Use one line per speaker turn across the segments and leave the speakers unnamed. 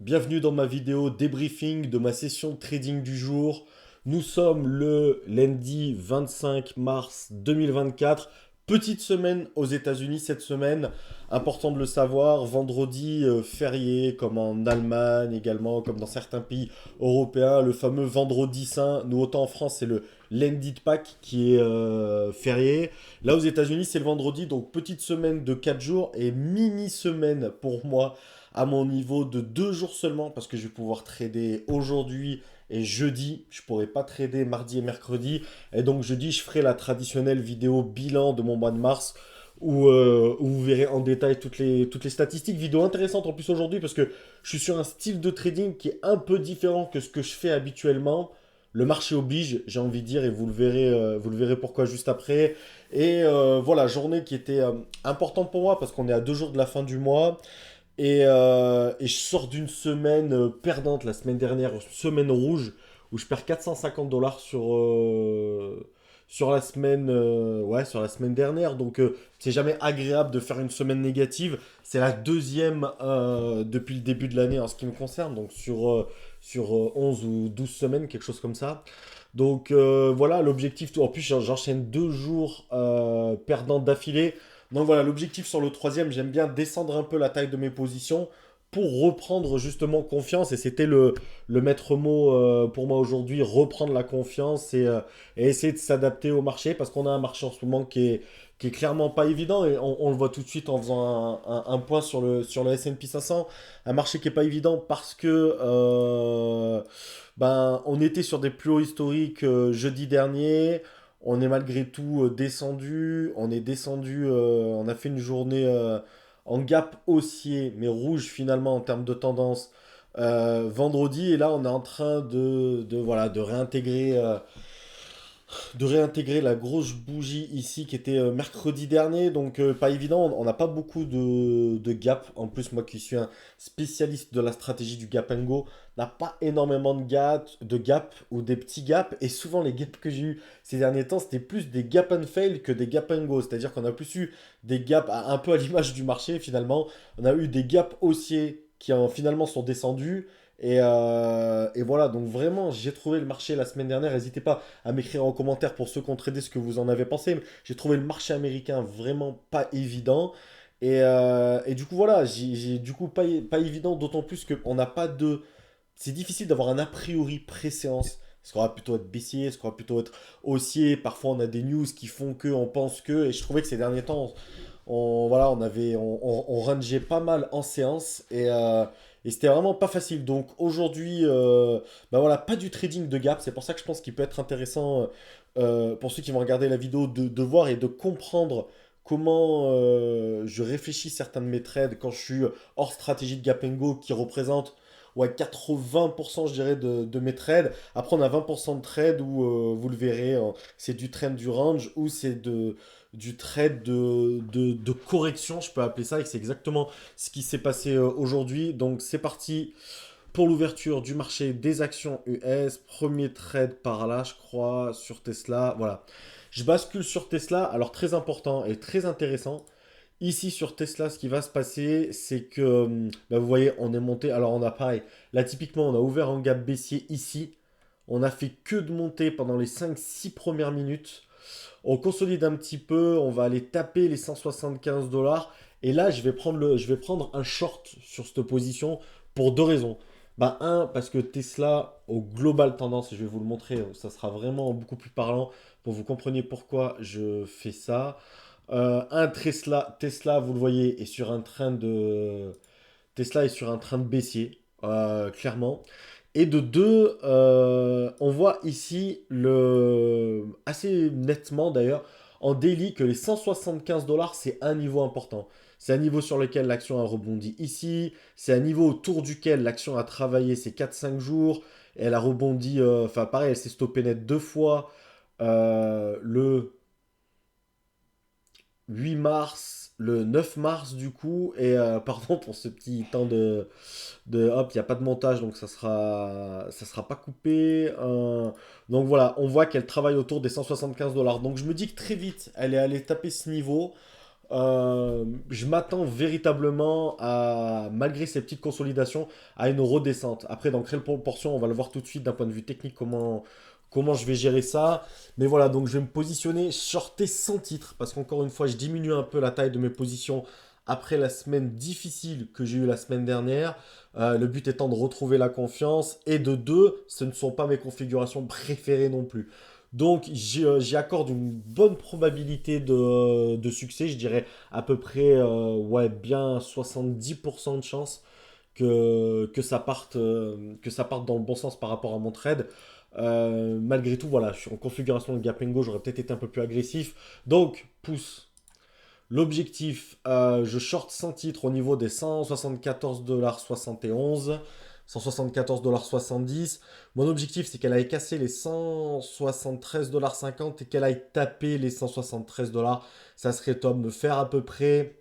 Bienvenue dans ma vidéo débriefing de ma session de trading du jour. Nous sommes le lundi 25 mars 2024. Petite semaine aux États-Unis cette semaine, important de le savoir. Vendredi férié, comme en Allemagne également, comme dans certains pays européens, le fameux vendredi saint. Nous, autant en France, c'est le lundi de Pâques qui est férié. Là, aux États-Unis, c'est le vendredi, donc petite semaine de 4 jours et mini semaine pour moi à mon niveau de 2 jours seulement parce que je vais pouvoir trader aujourd'hui et jeudi. Je pourrai pas trader mardi et mercredi. Et donc jeudi, je ferai la traditionnelle vidéo bilan de mon mois de mars où vous verrez en détail toutes les statistiques. Vidéo intéressante en plus aujourd'hui parce que je suis sur un style de trading qui est un peu différent que ce que je fais habituellement. Le marché oblige, j'ai envie de dire, et vous le verrez pourquoi juste après. Et voilà, journée qui était importante pour moi parce qu'on est à 2 jours de la fin du mois. Et je sors d'une semaine perdante la semaine dernière, semaine rouge, où je perds 450 $ sur la semaine, ouais, sur la semaine dernière. Donc, c'est jamais agréable de faire une semaine négative. C'est la deuxième depuis le début de l'année en ce qui me concerne, donc sur 11 ou 12 semaines, quelque chose comme ça. Donc, voilà, l'objectif. En plus, j'enchaîne 2 jours perdants d'affilée. Donc voilà, l'objectif sur le troisième, j'aime bien descendre un peu la taille de mes positions pour reprendre justement confiance. Et c'était le maître mot pour moi aujourd'hui, reprendre la confiance et essayer de s'adapter au marché parce qu'on a un marché en ce moment qui est clairement pas évident. Et on le voit tout de suite en faisant un point sur le S&P 500. Un marché qui est pas évident parce que ben, on était sur des plus hauts historiques jeudi dernier. On est malgré tout descendu. On est descendu. On a fait une journée en gap haussier, mais rouge finalement en termes de tendance vendredi. Et là, on est en train voilà, de réintégrer la grosse bougie ici qui était mercredi dernier. Donc, pas évident. On n'a pas beaucoup de gap. En plus, moi qui suis un spécialiste de la stratégie du gap and go, n'a pas énormément de gap ou des petits gaps. Et souvent, les gaps que j'ai eu ces derniers temps, c'était plus des gap and fail que des gap and go. C'est-à-dire qu'on a plus eu des gaps un peu à l'image du marché finalement. On a eu des gaps haussiers qui finalement sont descendus. Et voilà, donc vraiment, j'ai trouvé le marché la semaine dernière. N'hésitez pas à m'écrire en commentaire pour ceux qui ont tradé ce que vous en avez pensé. Mais j'ai trouvé le marché américain vraiment pas évident. Et du coup, voilà, j'ai du coup pas évident, d'autant plus qu'on n'a pas de. C'est difficile d'avoir un a priori pré-séance. Est-ce qu'on va plutôt être baissier, est-ce qu'on va plutôt être haussier? Parfois, on a des news qui font que, on pense que. Et je trouvais que ces derniers temps, voilà, on rangeait pas mal en séance et c'était vraiment pas facile. Donc aujourd'hui, bah voilà, pas du trading de gap. C'est pour ça que je pense qu'il peut être intéressant pour ceux qui vont regarder la vidéo de voir et de comprendre comment je réfléchis certains de mes trades quand je suis hors stratégie de gap and go qui représente ouais, 80% je dirais de mes trades. Après on a 20% de trades où vous le verrez, c'est du trend du range ou c'est du trade de correction, je peux appeler ça, et c'est exactement ce qui s'est passé aujourd'hui. Donc c'est parti pour l'ouverture du marché des actions US. Premier trade par là, je crois, sur Tesla. Voilà. Je bascule sur Tesla. Alors très important et très intéressant. Ici sur Tesla, ce qui va se passer, c'est que bah, vous voyez, on est monté. Alors on a pareil. Là typiquement, on a ouvert en gap baissier ici. On a fait que de monter pendant les 5-6 premières minutes. On consolide un petit peu, on va aller taper les 175 $. Et là, je vais prendre un short sur cette position pour deux raisons. Bah, un, parce que Tesla, au global tendance, et je vais vous le montrer, ça sera vraiment beaucoup plus parlant pour que vous compreniez pourquoi je fais ça. Tesla, vous le voyez, est sur un train de. Tesla est sur un train de baissier, clairement. Et de deux, on voit ici assez nettement d'ailleurs en daily que les 175 $, c'est un niveau important. C'est un niveau sur lequel l'action a rebondi ici. C'est un niveau autour duquel l'action a travaillé ces 4-5 jours. Et elle a rebondi, enfin pareil, elle s'est stoppée net 2 fois. Le 8 mars, le 9 mars du coup. Et pardon pour ce petit temps hop, il n'y a pas de montage, donc ça sera pas coupé. Donc voilà, on voit qu'elle travaille autour des 175 $. Donc je me dis que très vite, elle est allée taper ce niveau. Je m'attends véritablement à, malgré ces petites consolidations, à une redescente. Après, dans quelle proportion, on va le voir tout de suite d'un point de vue technique, comment je vais gérer ça. Mais voilà, donc je vais me positionner, shorter sans titre, parce qu'encore une fois, je diminue un peu la taille de mes positions après la semaine difficile que j'ai eue la semaine dernière. Le but étant de retrouver la confiance. Et de deux, ce ne sont pas mes configurations préférées non plus. Donc j'y accorde une bonne probabilité de succès, je dirais à peu près ouais, bien 70% de chance que ça parte dans le bon sens par rapport à mon trade. Malgré tout, voilà, je suis en configuration de Gapengo, j'aurais peut-être été un peu plus agressif. Donc, pouce. L'objectif, je short sans titre au niveau des 174,71 174,70 $. Mon objectif, c'est qu'elle aille casser les 173,50 $ et qu'elle aille taper les 173 $. Ça serait top. Me faire à peu près,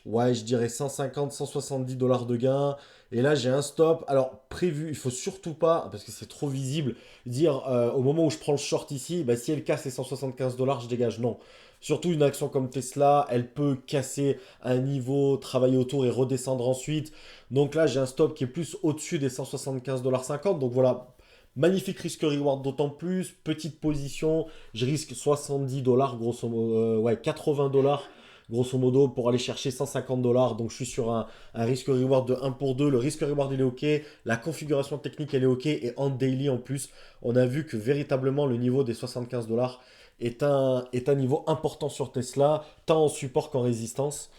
ouais, je dirais 150, 170 $ de gain. Et là, j'ai un stop. Alors, prévu, il faut surtout pas, parce que c'est trop visible, dire au moment où je prends le short ici, bah, si elle casse les 175 $, je dégage. Non. Surtout une action comme Tesla, elle peut casser un niveau, travailler autour et redescendre ensuite. Donc là, j'ai un stop qui est plus au-dessus des 175,50 $. Donc voilà, magnifique risque-reward d'autant plus. Petite position, je risque 70 $, grosso modo, ouais, 80 $ grosso modo, pour aller chercher 150 $. Donc je suis sur un risque-reward de 1 pour 2. Le risque-reward, il est OK. La configuration technique, elle est OK. Et en daily, en plus, on a vu que véritablement, le niveau des 75 $ est un niveau important sur Tesla, tant en support qu'en résistance.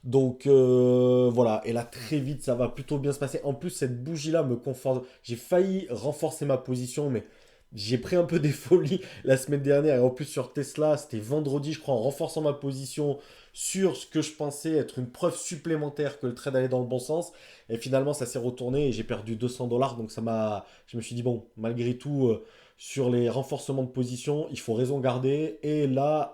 Donc voilà, et là très vite ça va plutôt bien se passer. En plus cette bougie là me conforte. J'ai failli renforcer ma position, mais j'ai pris un peu des folies la semaine dernière. Et en plus sur Tesla, c'était vendredi je crois, en renforçant ma position sur ce que je pensais être une preuve supplémentaire que le trade allait dans le bon sens. Et finalement ça s'est retourné et j'ai perdu 200 $. Donc ça m'a... Je me suis dit bon, malgré tout, sur les renforcements de position, il faut raison garder. Et là...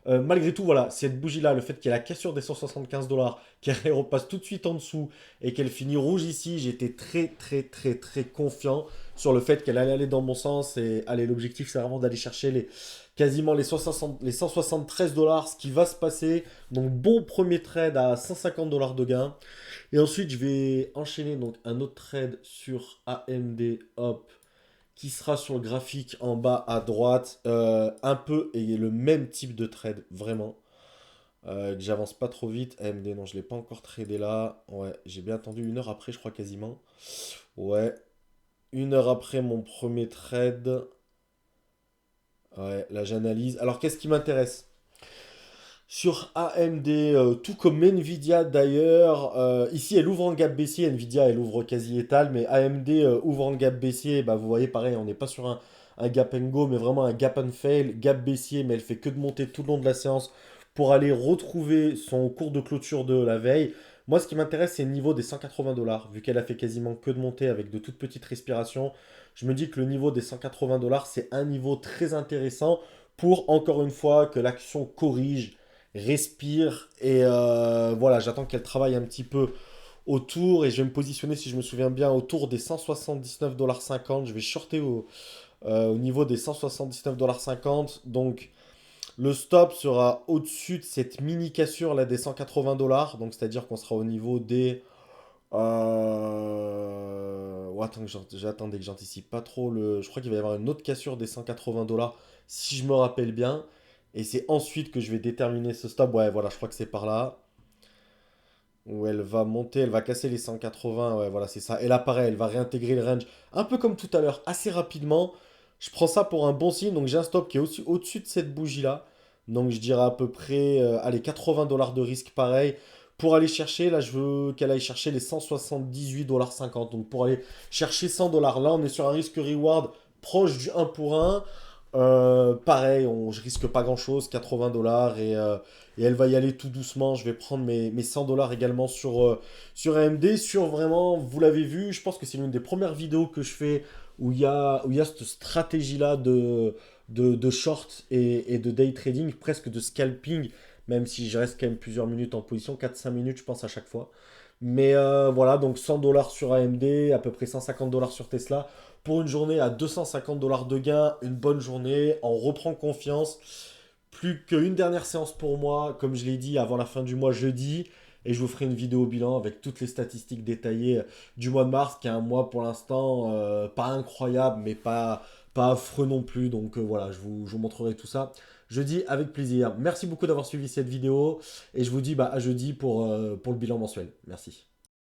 malgré tout, voilà, cette bougie-là, le fait qu'il y ait la cassure des 175 $, qu'elle repasse tout de suite en dessous et qu'elle finit rouge ici, j'étais très, très, très, très confiant sur le fait qu'elle allait aller dans mon sens. Et allez, l'objectif, c'est vraiment d'aller chercher quasiment les 173 $, ce qui va se passer. Donc, bon premier trade à 150 $ de gain. Et ensuite, je vais enchaîner donc un autre trade sur AMD, hop, qui sera sur le graphique en bas à droite, un peu et le même type de trade, vraiment. Que j'avance pas trop vite. AMD, non, je l'ai pas encore tradé là. Ouais, j'ai bien attendu 1 heure après, je crois quasiment. Ouais, 1 heure après mon premier trade. Ouais, là j'analyse. Alors qu'est-ce qui m'intéresse? Sur AMD, tout comme Nvidia d'ailleurs, ici elle ouvre en gap baissier, Nvidia elle ouvre quasi étal, mais AMD ouvre en gap baissier, bah, vous voyez pareil, on n'est pas sur un gap and go, mais vraiment un gap and fail, gap baissier, mais elle fait que de monter tout le long de la séance pour aller retrouver son cours de clôture de la veille. Moi ce qui m'intéresse c'est le niveau des 180 $, vu qu'elle a fait quasiment que de monter avec de toutes petites respirations. Je me dis que le niveau des 180 $ c'est un niveau très intéressant pour encore une fois que l'action corrige, respire et voilà, j'attends qu'elle travaille un petit peu autour et je vais me positionner si je me souviens bien autour des 179,50 $. Je vais shorter au niveau des 179,50 $. Donc le stop sera au-dessus de cette mini cassure là des 180 $. Donc c'est-à-dire qu'on sera au niveau des... attends, j'attendais que j'anticipe pas trop le... Je crois qu'il va y avoir une autre cassure des 180 $, si je me rappelle bien. Et c'est ensuite que je vais déterminer ce stop. Ouais, voilà, je crois que c'est par là. Où elle va monter, elle va casser les 180. Ouais, voilà, c'est ça. Et là, pareil, elle va réintégrer le range. Un peu comme tout à l'heure, assez rapidement. Je prends ça pour un bon signe. Donc j'ai un stop qui est au-dessus de cette bougie-là. Donc je dirais à peu près, allez, 80 $ de risque pareil. Pour aller chercher, là, je veux qu'elle aille chercher les 178,50 $. Donc pour aller chercher 100 $. Là, on est sur un risque reward proche du 1 pour 1. Pareil, je risque pas grand-chose, 80 $ et elle va y aller tout doucement. Je vais prendre mes 100 $ également sur AMD. Sur vraiment, vous l'avez vu, je pense que c'est l'une des premières vidéos que je fais où il y a cette stratégie-là de short et de day trading, presque de scalping, même si je reste quand même plusieurs minutes en position, 4-5 minutes je pense à chaque fois. Mais voilà, donc 100 $ sur AMD, à peu près 150 $ sur Tesla. Pour une journée à 250 $ de gain, une bonne journée, on reprend confiance. plus qu'une dernière séance pour moi, comme je l'ai dit, avant la fin du mois jeudi. Et je vous ferai une vidéo bilan avec toutes les statistiques détaillées du mois de mars, qui est un mois pour l'instant pas incroyable, mais pas affreux non plus. Donc voilà, je vous montrerai tout ça jeudi avec plaisir. Merci beaucoup d'avoir suivi cette vidéo. Et je vous dis à jeudi pour le bilan mensuel. Merci.